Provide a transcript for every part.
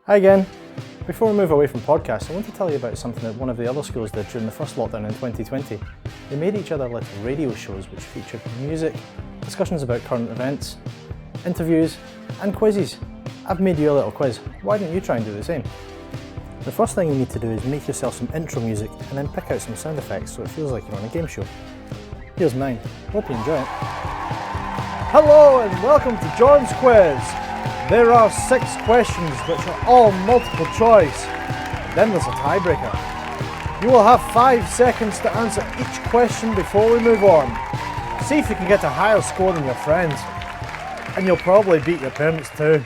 Hi again. Before we move away from podcasts, I want to tell you about something that one of the other schools did during the first lockdown in 2020. They made each other little radio shows which featured music, discussions about current events, interviews, and quizzes. I've made you a little quiz. Why don't you try and do the same? The first thing you need to do is make yourself some intro music and then pick out some sound effects so it feels like you're on a game show. Here's mine. Hope you enjoy it. Hello and welcome to John's Quiz. There are 6 questions which are all multiple choice. Then there's a tiebreaker. You will have 5 seconds to answer each question before we move on. See if you can get a higher score than your friends. And you'll probably beat your parents too.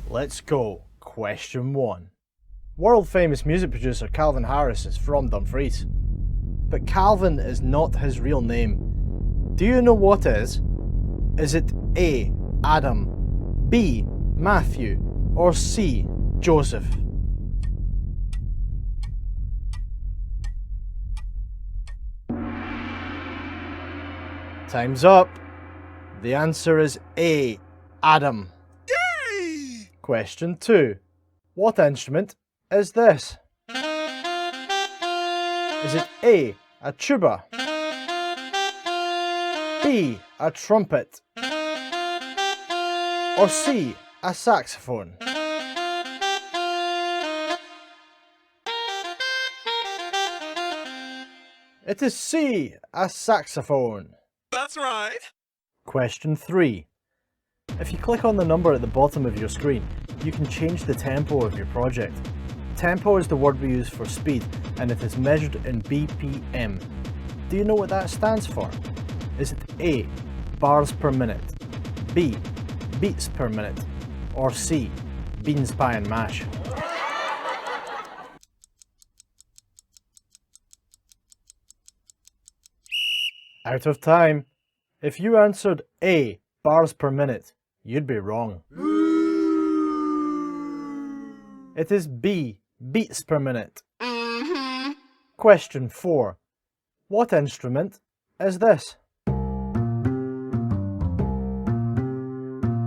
Let's go. Question 1. World famous music producer Calvin Harris is from Dumfries. But Calvin is not his real name. Do you know what is? Is it A. Adam, B. Matthew, or C. Joseph? Time's up. The answer is A. Adam. Yay! Question 2. What instrument is this? Is it A. a tuba, B. a trumpet, or C. a saxophone? It is C. a saxophone. That's right. Question 3. If you click on the number at the bottom of your screen, you can change the tempo of your project. Tempo is the word we use for speed, and it is measured in BPM. Do you know what that stands for? Is it A. bars per minute, B. beats per minute, or C. beans, pie and mash? Out of time. If you answered A. bars per minute, you'd be wrong. It is B. beats per minute. Question 4. What instrument is this?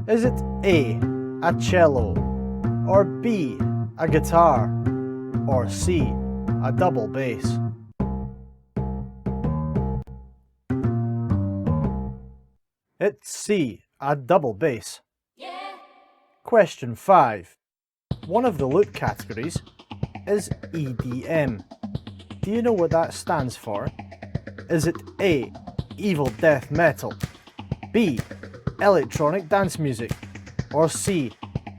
Is it A. a cello, or B. a guitar, or C. a double bass? It's C. a double bass. Yeah. Question 5. One of the loop categories is EDM. Do you know what that stands for? Is it A. evil death metal, B. electronic dance music, or C.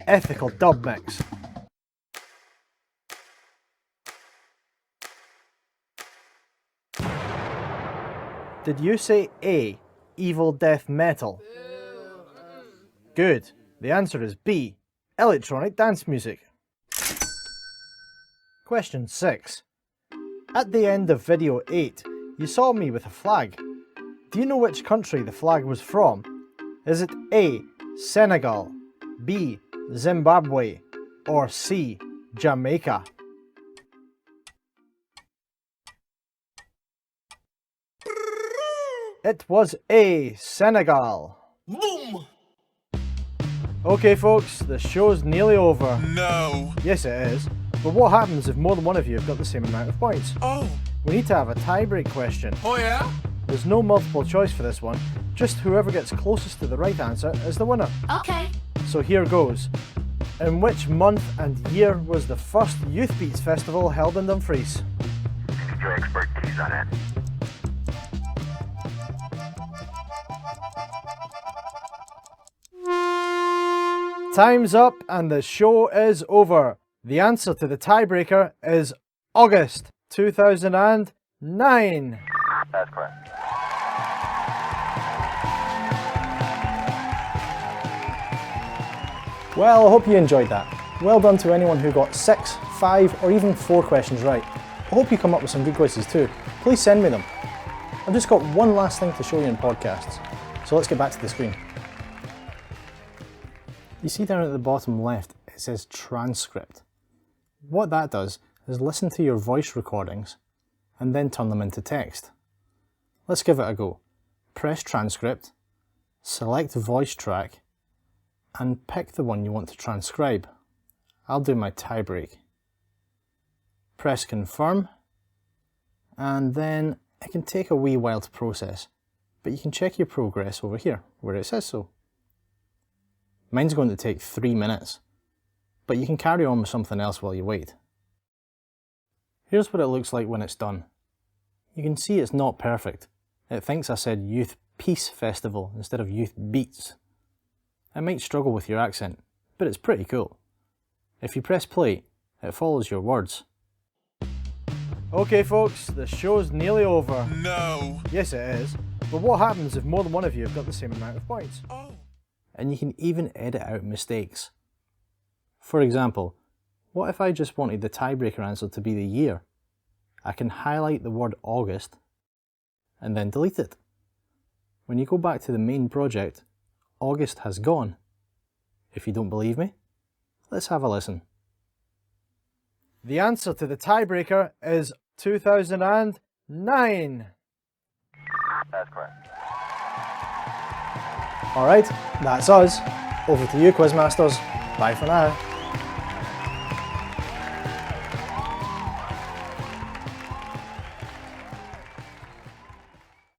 ethical dub mix? Did you say A. evil death metal? Good. The answer is B. electronic dance music. Question 6. At the end of video 8, you saw me with a flag. Do you know which country the flag was from? Is it A. Senegal, B. Zimbabwe, or C. Jamaica? It was A. Senegal. Boom! Okay folks, the show's nearly over. No. Yes it is. But what happens if more than one of you have got the same amount of points? Oh. We need to have a tie-break question. Oh yeah? There's no multiple choice for this one, just whoever gets closest to the right answer is the winner. Okay. So here goes. In which month and year was the first Youth Beats Festival held in Dumfries? Need your expertise on it. Time's up and the show is over. The answer to the tiebreaker is August 2009. That's correct. Well, I hope you enjoyed that. Well done to anyone who got 6, 5 or even 4 questions right. I hope you come up with some good quizzes too. Please send me them. I've just got one last thing to show you in podcasts. So let's get back to the screen. You see down at the bottom left, it says transcript. What that does is listen to your voice recordings and then turn them into text. Let's give it a go. Press transcript, select voice track, and pick the one you want to transcribe. I'll do my tie break. Press confirm, and then it can take a wee while to process, but you can check your progress over here where it says so. Mine's going to take 3 minutes, but you can carry on with something else while you wait. Here's what it looks like when it's done. You can see it's not perfect. It thinks I said Youth Peace Festival instead of Youth Beats. It might struggle with your accent, but it's pretty cool. If you press play, it follows your words. Okay folks, the show's nearly over. No. Yes it is, but what happens if more than one of you have got the same amount of points? Oh. And you can even edit out mistakes. For example, what if I just wanted the tiebreaker answer to be the year? I can highlight the word August and then delete it. When you go back to the main project, August has gone. If you don't believe me, let's have a listen. The answer to the tiebreaker is 2009. That's correct. Alright, that's us. Over to you, Quizmasters. Bye for now.